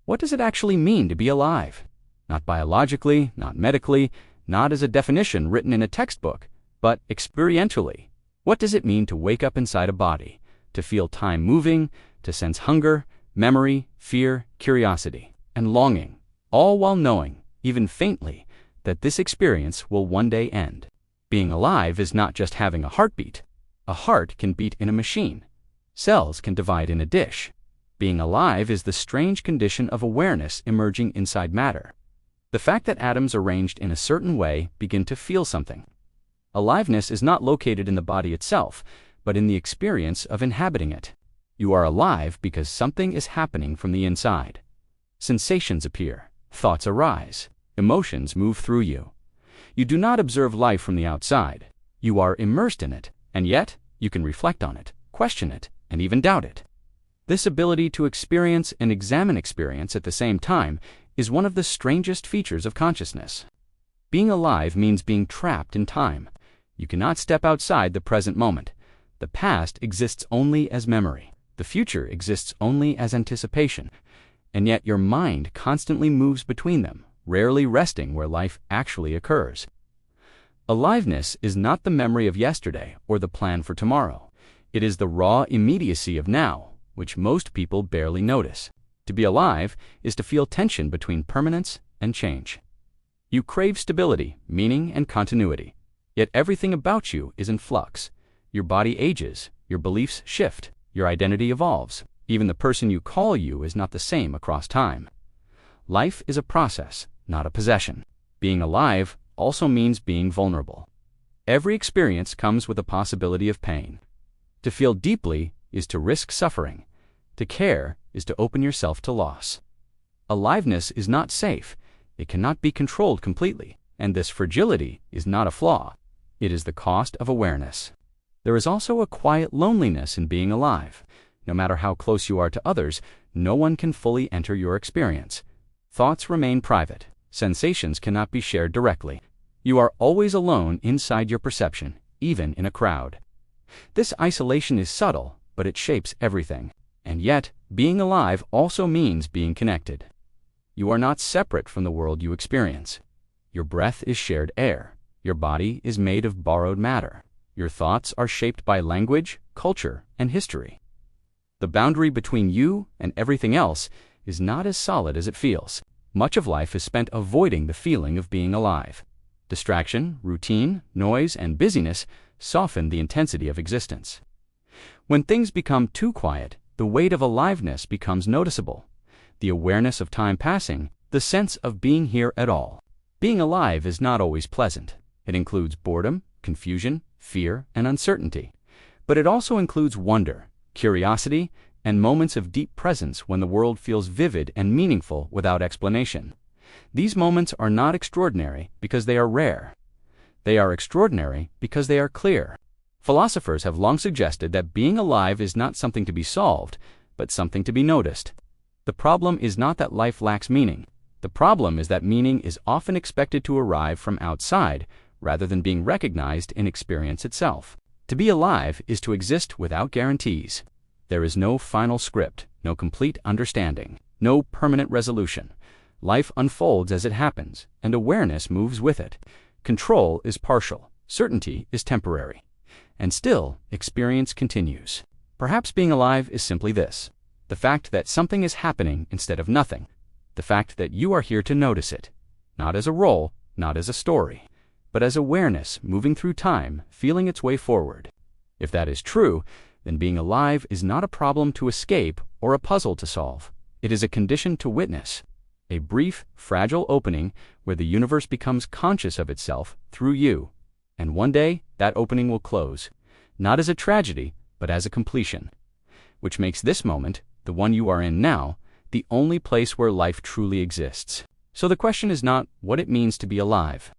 What does it actually mean to be alive? Not biologically, not medically, not as a definition written in a textbook, but experientially. What does it mean to wake up inside a body, to feel time moving, to sense hunger, memory, fear, curiosity, and longing, all while knowing, even faintly, that this experience will one day end? Being alive is not just having a heartbeat. A heart can beat in a machine. Cells can divide in a dish. Being alive is the strange condition of awareness emerging inside matter. The fact that atoms arranged in a certain way begin to feel something. Aliveness is not located in the body itself, but in the experience of inhabiting it. You are alive because something is happening from the inside. Sensations appear, thoughts arise, emotions move through you. You do not observe life from the outside. You are immersed in it, and yet you can reflect on it, question it, and even doubt it. This ability to experience and examine experience at the same time is one of the strangest features of consciousness. Being alive means being trapped in time. You cannot step outside the present moment. The past exists only as memory. The future exists only as anticipation. And yet your mind constantly moves between them, rarely resting where life actually occurs. Aliveness is not the memory of yesterday or the plan for tomorrow. It is the raw immediacy of now, which most people barely notice. To be alive is to feel tension between permanence and change. You crave stability, meaning, and continuity. Yet everything about you is in flux. Your body ages, your beliefs shift, your identity evolves. Even the person you call you is not the same across time. Life is a process, not a possession. Being alive also means being vulnerable. Every experience comes with a possibility of pain. To feel deeply is to risk suffering. To care is to open yourself to loss. Aliveness is not safe. It cannot be controlled completely, and this fragility is not a flaw. It is the cost of awareness. There is also a quiet loneliness in being alive. No matter how close you are to others, no one can fully enter your experience. Thoughts remain private. Sensations cannot be shared directly. You are always alone inside your perception, even in a crowd. This isolation is subtle, but it shapes everything. And yet, being alive also means being connected. You are not separate from the world you experience. Your breath is shared air. Your body is made of borrowed matter. Your thoughts are shaped by language, culture, and history. The boundary between you and everything else is not as solid as it feels. Much of life is spent avoiding the feeling of being alive. Distraction, routine, noise, and busyness soften the intensity of existence. When things become too quiet, the weight of aliveness becomes noticeable. The awareness of time passing, the sense of being here at all. Being alive is not always pleasant. It includes boredom, confusion, fear, and uncertainty. But it also includes wonder, curiosity, and moments of deep presence when the world feels vivid and meaningful without explanation. These moments are not extraordinary because they are rare. They are extraordinary because they are clear. Philosophers have long suggested that being alive is not something to be solved, but something to be noticed. The problem is not that life lacks meaning. The problem is that meaning is often expected to arrive from outside, rather than being recognized in experience itself. To be alive is to exist without guarantees. There is no final script, no complete understanding, no permanent resolution. Life unfolds as it happens, and awareness moves with it. Control is partial, certainty is temporary. And still, experience continues. Perhaps being alive is simply this: the fact that something is happening instead of nothing. The fact that you are here to notice it, not as a role, not as a story, but as awareness moving through time, feeling its way forward. If that is true, then being alive is not a problem to escape or a puzzle to solve. It is a condition to witness, a brief, fragile opening where the universe becomes conscious of itself through you. And one day, that opening will close, not as a tragedy, but as a completion. Which makes this moment, the one you are in now, the only place where life truly exists. So the question is not what it means to be alive,